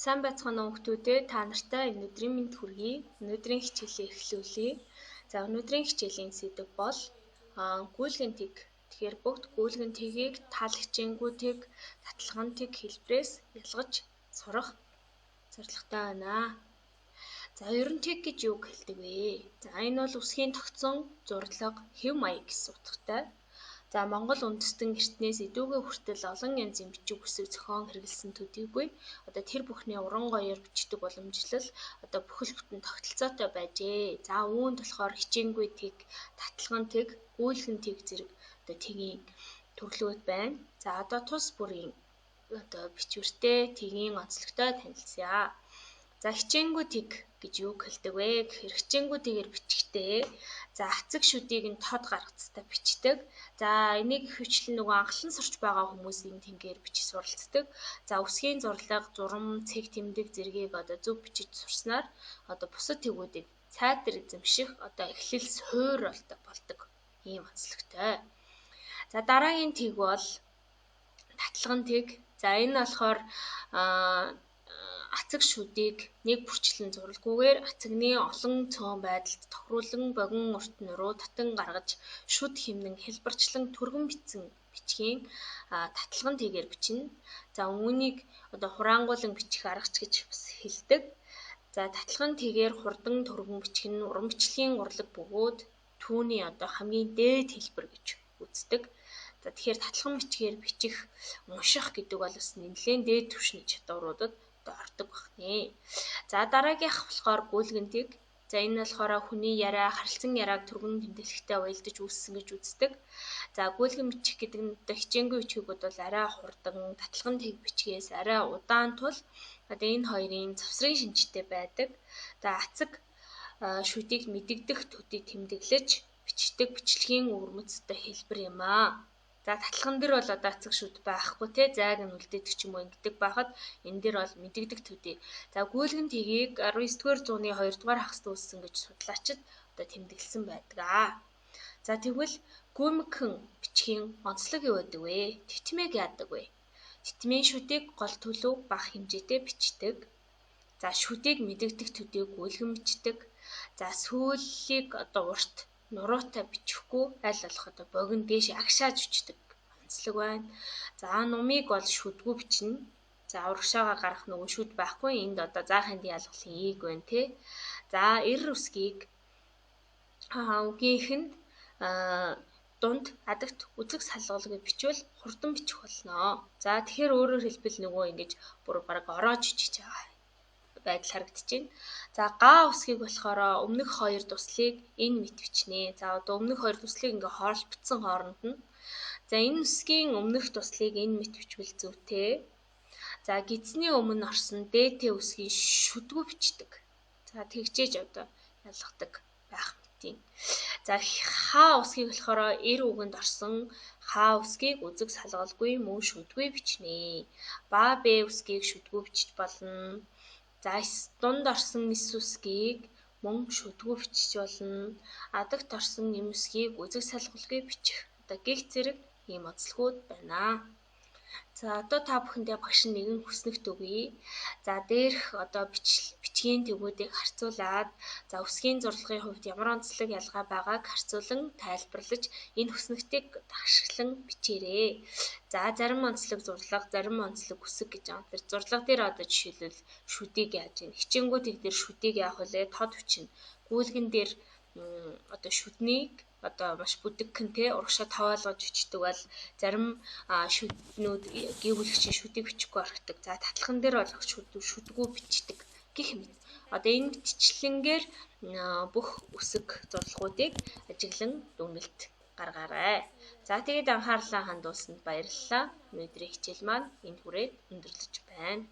Сайн байцгаана уу хүүхдүүдээ. Та нартай өнөөдрийн мэнд хүргэе. Өнөөдрийн хичээлээ эхлүүлье. За өнөөдрийн хичээлийн сэдэв бол гүйлгэн тэг. Тэгэхээр бүгд гүйлгэн тэгийг тал хичээнгүүдийг татлаган тэг хэлбэрээс ялгаж сурах зорилготой байна. За ерөн тэг гэж юу хэлдэг вэ? За энэ бол үсгийн тогтсон зурлага, хэв маяг гэсэн утгатай. За Монгол үндэстэн эртнээс эдүгээ хүртэл олон янзын бичиг үсэг зохион хэрэглэсэн төдийгүй одоо тэр бүхний уран гоёор бичдэг уламжлал одоо бүхэл бүтэн тогтолцоотой байжээ. За үүнд болохоор хичээнгүй тэг, татлаган тэг, гүйлгэн тэг зэрэг одоо тэгийн төрлүүд байна. За одоо тус бүрийн одоо бичвэртэй тэгийн онцлогтой танилцъя. За хичээнгүй тэг гэж юу хэлдэг вэ? Гэхээр хичээнгүй тэгээр бичгтээ за хацэг шүдийг нь тод гаргацтай бичдэг. За энийг хвчлэн нөгөө анхлан сурч байгаа хүмүүсийн тэнгээр бичиж суралцдаг. За үсгийн зурлага, зурам, цэг тэмдэг зэргийг одоо зөв бичиж сурснаар одоо бусад тэгүүдийг цайтар эзэмших одоо эхлэл суур болдог ийм онцлогтой. За дараагийн тэг бол татлаган тэг. За энэ болохоор ацэг шүдийг нэг бүрчлэн зуралгүйгээр ацагны олон цөөн байдалд тохируулан богино урт нуруу татан гаргаж шүд хэмнэн хэлбэрчлэн түргэн бичсэн бичгийн татлаган тэгээр бичнэ. За үүнийг одоо хураангуулан бичих аргач гэж бас хэлдэг. За татлаган тэгээр хурдан түргэн бичих нь уран бичлийн урлаг бөгөөд түүний одоо хамгийн дээд хэлбэр гэж үздэг. За тэгэхээр татлаган бичгээр бичих, унших гэдэг бол бас нэлээд дээд түвшний чадваруудад ордог байна. За дараагийнх болохоор гүйлгэн тэг. За энэ болохоор хүний яриа, харилцан яриаг түргэн тэмдэглэхтэй уялдаж үүссэн гэж үздэг. За гүйлгэн бичих гэдэг нь одоо хичээнгүй бичгүүд бол арай хурдан, татлаган тэг бичгээс арай удаан тул одоо энэ хоёрын завсрын шинжтэй байдаг. За ацаг шүдийг мэдэгдэх төдий тэмдэглэж бичдэг бичлэгийн өвөрмөц одоо хэлбэр юм аа. За татлаган дээр бол одоо ацаг шүд байхгүй те зайг нь үлдээдэг ч юм уу ингэдэг байхад энэ дээр бол мэдэгдэх төдий. За гүйлгэн тэгийг 19-р зууны 2-р хагасд үүссэн гэж судлаачид одоо тэмдэглэсэн байдаг аа. За тэгвэл гүмгхэн бичгийн онцлог юу гэдэг вэ? Титмэг яадаг вэ? Титмийн шүдийг гол төлөв бага хэмжээтэй бичдэг. За шүдийг мэдэгдэх төдий гүйлгэн бичдэг. За сүүллийг одоо урт нуруутай бичихгүй аль болох одоо богино дээш агшааж бичдэг онцлог байна. За нумыг бол шүдгүй бичнэ. За урагшаага гарах нөгөө шүд байхгүй энд одоо заахын ялгалын ийг байна те. За эр үсгийг үгийнхэнд дунд адагт үзэг салгалыг бичвэл хурдан бичих болно. За тэгэхээр өөрөөр хэлбэл нөгөө ингэж бүр бараг ороож бичиж байгаа байдал харагдаж байна. За га үсгийг болохоор өмнөх хоёр туслыг энэ мэт бичнэ. За одоо өмнөх хоёр туслыг ингээ хоолбицсан хооронд нь. За энэ үсгийн өмнөх туслыг энэ мэт бичвэл зөвтэй. За гидсний өмнө орсон дээтэй үсгийн шүдгүй бичдэг. За тэгжээж одоо ялгадаг байх мэт. За хаа үсгийг болохоор эр үгэнд орсон хаа үсгийг үзэг салгалгүй мөн шүдгүй бичнэ. Ба бэ үсгийг шүдгүй бичиж болно. За дунд орсон нис үсгийг мөн шүдгүй бичиж болно. Адагт орсон эм үсгийг үзэг салгалгүй бичих. Одоо гих зэрэг ийм онцлогуд байна. За одоо та бүхэндээ багш нэгэн хүснэгт өгье. За дээрх одоо бичгийн тэгүүдийг харьцуулаад за үсгийн зурлагын хувьд ямар онцлог ялгаа байгааг харьцуулан тайлбарлаж энэ хүснэгтийг ашиглан бичээрэй. За зарим онцлог зурлага, зарим онцлог үсэг гэж байгаа. Тэр зурлага дээр одоо жишээлбэл шүдийг яаж юм. Хичээнгүү тэг дээр шүдийг яах вэ? Тод бичнэ. Гүйлгэн дээр одоо шүднийг одоо маш бүдэгхэн те урагшаа таваалгаж бичдэг бол зарим шүднүүд гүйвүүлэгчийн шүдийг бичихгүй орхидог. За татлаган дээр бол шүдгүү бичдэг гэх мэт. Одоо энэ мэтчлэнгээр бүх үсэг зурлагуудыг ажиглан дүгнэлт гаргаарай. За тэгээд анхаарлаа хандуулсанд баярлалаа. Өнөөдрийн хичээл маань энэ хүрээд өндөрлөж байна.